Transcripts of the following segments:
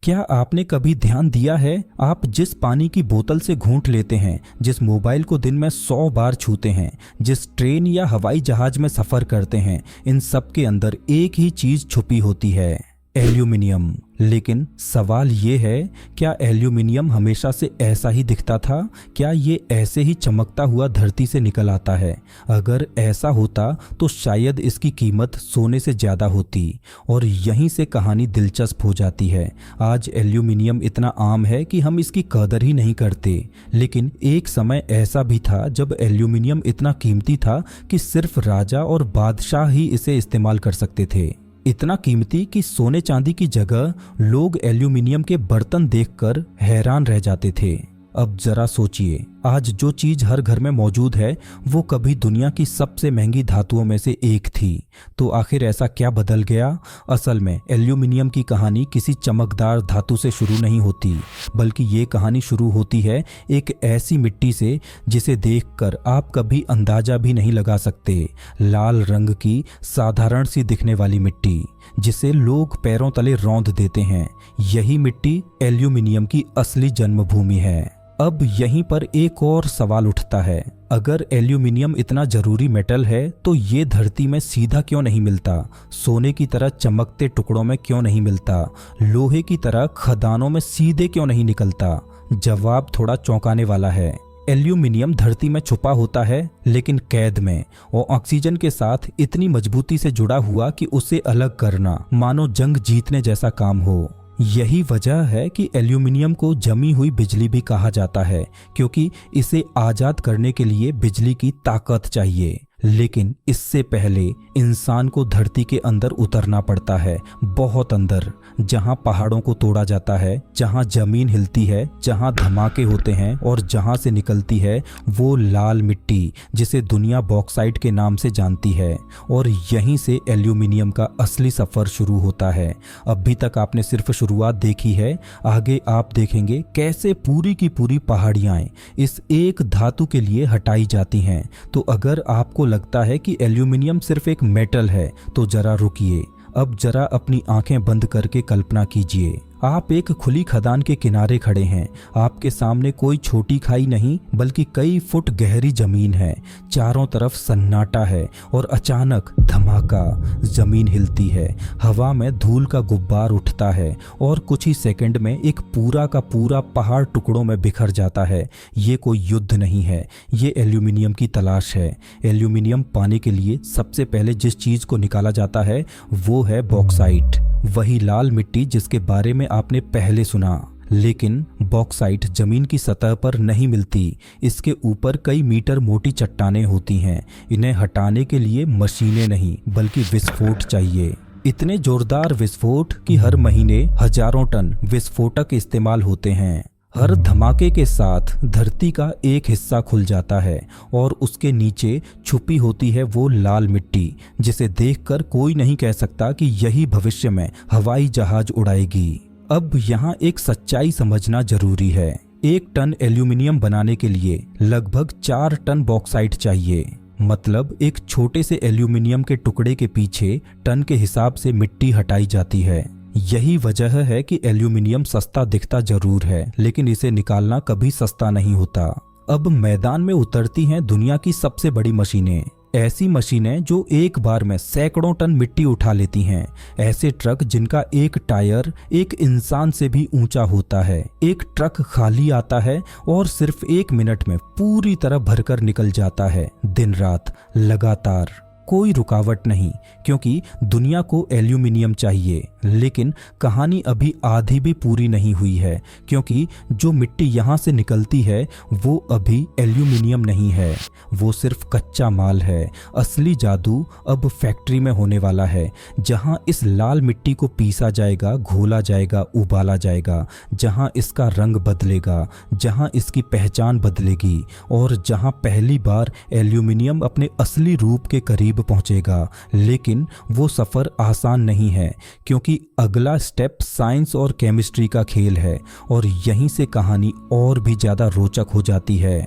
क्या आपने कभी ध्यान दिया है, आप जिस पानी की बोतल से घूंट लेते हैं, जिस मोबाइल को दिन में 100 बार छूते हैं, जिस ट्रेन या हवाई जहाज में सफ़र करते हैं, इन सब के अंदर एक ही चीज़ छुपी होती है, एल्यूमिनियम। लेकिन सवाल ये है, क्या एल्यूमिनियम हमेशा से ऐसा ही दिखता था? क्या ये ऐसे ही चमकता हुआ धरती से निकल आता है? अगर ऐसा होता तो शायद इसकी कीमत सोने से ज़्यादा होती। और यहीं से कहानी दिलचस्प हो जाती है। आज एल्यूमिनियम इतना आम है कि हम इसकी कदर ही नहीं करते, लेकिन एक समय ऐसा भी था जब एल्यूमिनियम इतना कीमती था कि सिर्फ राजा और बादशाह ही इसे इस्तेमाल कर सकते थे। इतना कीमती कि सोने चांदी की जगह लोग एल्यूमिनियम के बर्तन देखकर हैरान रह जाते थे। अब जरा सोचिए, आज जो चीज़ हर घर में मौजूद है वो कभी दुनिया की सबसे महंगी धातुओं में से एक थी। तो आखिर ऐसा क्या बदल गया? असल में एल्यूमिनियम की कहानी किसी चमकदार धातु से शुरू नहीं होती, बल्कि ये कहानी शुरू होती है एक ऐसी मिट्टी से जिसे देखकर आप कभी अंदाजा भी नहीं लगा सकते। लाल रंग की साधारण सी दिखने वाली मिट्टी जिसे लोग पैरों तले रौंद देते हैं, यही मिट्टी एल्यूमिनियम की असली जन्मभूमि है। अब यहीं पर एक और सवाल उठता है, अगर एल्यूमिनियम इतना जरूरी मेटल है तो ये धरती में सीधा क्यों नहीं मिलता? सोने की तरह चमकते टुकड़ों में क्यों नहीं मिलता? लोहे की तरह खदानों में सीधे क्यों नहीं निकलता? जवाब थोड़ा चौंकाने वाला है। एल्यूमिनियम धरती में छुपा होता है, लेकिन कैद में, और ऑक्सीजन के साथ इतनी मजबूती से जुड़ा हुआ कि उसे अलग करना मानो जंग जीतने जैसा काम हो। यही वजह है कि एल्यूमिनियम को जमी हुई बिजली भी कहा जाता है, क्योंकि इसे आजाद करने के लिए बिजली की ताकत चाहिए। लेकिन इससे पहले इंसान को धरती के अंदर उतरना पड़ता है, बहुत अंदर, जहां पहाड़ों को तोड़ा जाता है, जहां जमीन हिलती है, जहां धमाके होते हैं और जहां से निकलती है वो लाल मिट्टी जिसे दुनिया बॉक्साइट के नाम से जानती है। और यहीं से एल्यूमिनियम का असली सफ़र शुरू होता है। अभी तक आपने सिर्फ शुरुआत देखी है, आगे आप देखेंगे कैसे पूरी की पूरी पहाड़ियाँ इस एक धातु के लिए हटाई जाती हैं। तो अगर आपको लगता है कि एल्यूमिनियम सिर्फ एक मेटल है तो जरा रुकिए, अब जरा अपनी आंखें बंद करके कल्पना कीजिए। आप एक खुली खदान के किनारे खड़े हैं। आपके सामने कोई छोटी खाई नहीं, बल्कि कई फुट गहरी जमीन है। चारों तरफ सन्नाटा है और अचानक धमाका, जमीन हिलती है, हवा में धूल का गुब्बार उठता है और कुछ ही सेकंड में एक पूरा का पूरा पहाड़ टुकड़ों में बिखर जाता है। ये कोई युद्ध नहीं है, ये एल्यूमिनियम की तलाश है। एल्यूमिनियम पाने के लिए सबसे पहले जिस चीज़ को निकाला जाता है वो है बॉक्साइट, वही लाल मिट्टी जिसके बारे में आपने पहले सुना। लेकिन बॉक्साइट जमीन की सतह पर नहीं मिलती, इसके ऊपर कई मीटर मोटी चट्टानें होती हैं। इन्हें हटाने के लिए मशीनें नहीं बल्कि विस्फोट चाहिए। इतने जोरदार विस्फोट कि हर महीने हजारों टन विस्फोटक इस्तेमाल होते हैं। हर धमाके के साथ धरती का एक हिस्सा खुल जाता है और उसके नीचे छुपी होती है वो लाल मिट्टी जिसे देखकर कोई नहीं कह सकता कि यही भविष्य में हवाई जहाज उड़ाएगी। अब यहाँ एक सच्चाई समझना जरूरी है। 1 टन एल्यूमिनियम बनाने के लिए लगभग 4 टन बॉक्साइट चाहिए। मतलब एक छोटे से एल्यूमिनियम के टुकड़े के पीछे टन के हिसाब से मिट्टी हटाई जाती है। यही वजह है कि एल्यूमिनियम सस्ता दिखता जरूर है, लेकिन इसे निकालना कभी सस्ता नहीं होता। अब मैदान में उतरती हैं दुनिया की सबसे बड़ी मशीनें, ऐसी मशीनें जो एक बार में सैकड़ों टन मिट्टी उठा लेती हैं। ऐसे ट्रक जिनका एक टायर एक इंसान से भी ऊंचा होता है। एक ट्रक खाली आता है और सिर्फ 1 मिनट में पूरी तरह भरकर निकल जाता है, दिन रात लगातार, कोई रुकावट नहीं, क्योंकि दुनिया को एल्यूमिनियम चाहिए। लेकिन कहानी अभी आधी भी पूरी नहीं हुई है, क्योंकि जो मिट्टी यहाँ से निकलती है वो अभी एल्यूमिनियम नहीं है, वो सिर्फ कच्चा माल है। असली जादू अब फैक्ट्री में होने वाला है, जहाँ इस लाल मिट्टी को पीसा जाएगा, घोला जाएगा, उबाला जाएगा, जहाँ इसका रंग बदलेगा, जहाँ इसकी पहचान बदलेगी और जहाँ पहली बार एल्यूमिनियम अपने असली रूप के करीब पहुंचेगा। लेकिन वो सफर आसान नहीं है, क्योंकि अगला स्टेप साइंस और केमिस्ट्री का खेल है और यहीं से कहानी और भी ज्यादा रोचक हो जाती है।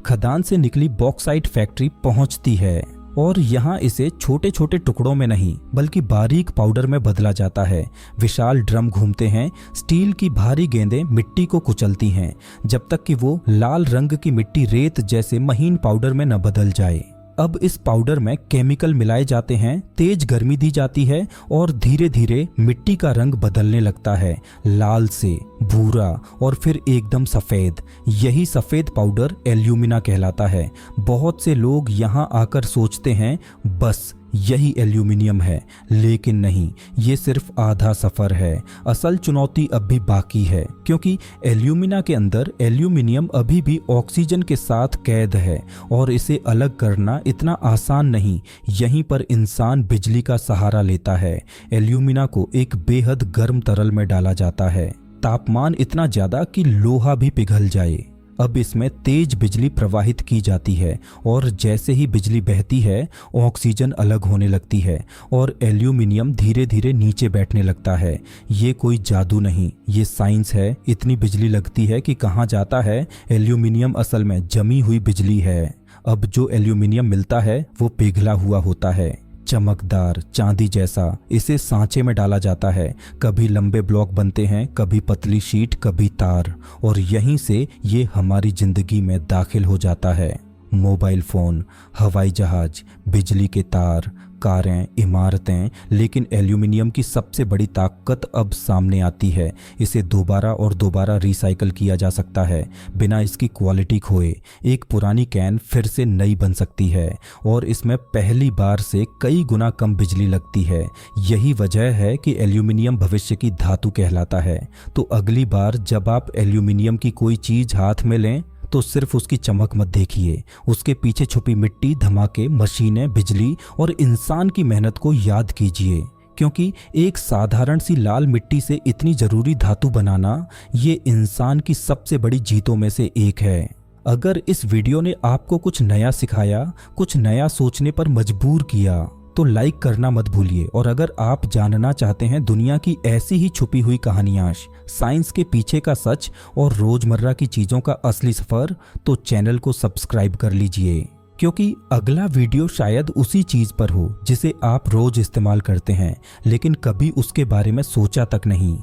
खदान से निकली बॉक्साइट फैक्ट्री पहुंचती है। और यहाँ इसे छोटे छोटे टुकड़ों में नहीं बल्कि बारीक पाउडर में बदला जाता है। विशाल ड्रम घूमते हैं, स्टील की भारी गेंदें मिट्टी को कुचलती हैं जब तक कि वो लाल रंग की मिट्टी रेत जैसे महीन पाउडर में न बदल जाए। अब इस पाउडर में केमिकल मिलाए जाते हैं, तेज गर्मी दी जाती है और धीरे धीरे मिट्टी का रंग बदलने लगता है, लाल से भूरा और फिर एकदम सफ़ेद। यही सफ़ेद पाउडर एल्यूमिना कहलाता है। बहुत से लोग यहाँ आकर सोचते हैं बस यही एल्यूमिनियम है, लेकिन नहीं, ये सिर्फ आधा सफ़र है। असल चुनौती अब भी बाकी है, क्योंकि एल्यूमिना के अंदर एल्यूमिनियम अभी भी ऑक्सीजन के साथ कैद है और इसे अलग करना इतना आसान नहीं। यहीं पर इंसान बिजली का सहारा लेता है। एल्यूमिना को एक बेहद गर्म तरल में डाला जाता है, तापमान इतना ज़्यादा कि लोहा भी पिघल जाए। अब इसमें तेज बिजली प्रवाहित की जाती है और जैसे ही बिजली बहती है ऑक्सीजन अलग होने लगती है और एल्यूमिनियम धीरे धीरे नीचे बैठने लगता है। ये कोई जादू नहीं, ये साइंस है। इतनी बिजली लगती है कि कहाँ जाता है एल्यूमिनियम असल में जमी हुई बिजली है। अब जो एल्यूमिनियम मिलता है वो पिघला हुआ होता है, चमकदार चांदी जैसा। इसे सांचे में डाला जाता है, कभी लंबे ब्लॉक बनते हैं, कभी पतली शीट, कभी तार, और यहीं से ये हमारी जिंदगी में दाखिल हो जाता है। मोबाइल फ़ोन, हवाई जहाज, बिजली के तार, कारें, इमारतें। लेकिन एल्यूमिनियम की सबसे बड़ी ताकत अब सामने आती है। इसे दोबारा और दोबारा रिसाइकल किया जा सकता है बिना इसकी क्वालिटी खोए। एक पुरानी कैन फिर से नई बन सकती है और इसमें पहली बार से कई गुना कम बिजली लगती है। यही वजह है कि एल्यूमिनियम भविष्य की धातु कहलाता है। तो अगली बार जब आप एल्यूमिनियम की कोई चीज़ हाथ में लें तो सिर्फ उसकी चमक मत देखिए, उसके पीछे छुपी मिट्टी, धमाके, मशीनें, बिजली और इंसान की मेहनत को याद कीजिए। क्योंकि एक साधारण सी लाल मिट्टी से इतनी जरूरी धातु बनाना ये इंसान की सबसे बड़ी जीतों में से एक है। अगर इस वीडियो ने आपको कुछ नया सिखाया, कुछ नया सोचने पर मजबूर किया तो लाइक करना मत भूलिए। और अगर आप जानना चाहते हैं दुनिया की ऐसी ही छुपी हुई कहानियां, साइंस के पीछे का सच और रोजमर्रा की चीजों का असली सफर, तो चैनल को सब्सक्राइब कर लीजिए, क्योंकि अगला वीडियो शायद उसी चीज पर हो जिसे आप रोज इस्तेमाल करते हैं लेकिन कभी उसके बारे में सोचा तक नहीं।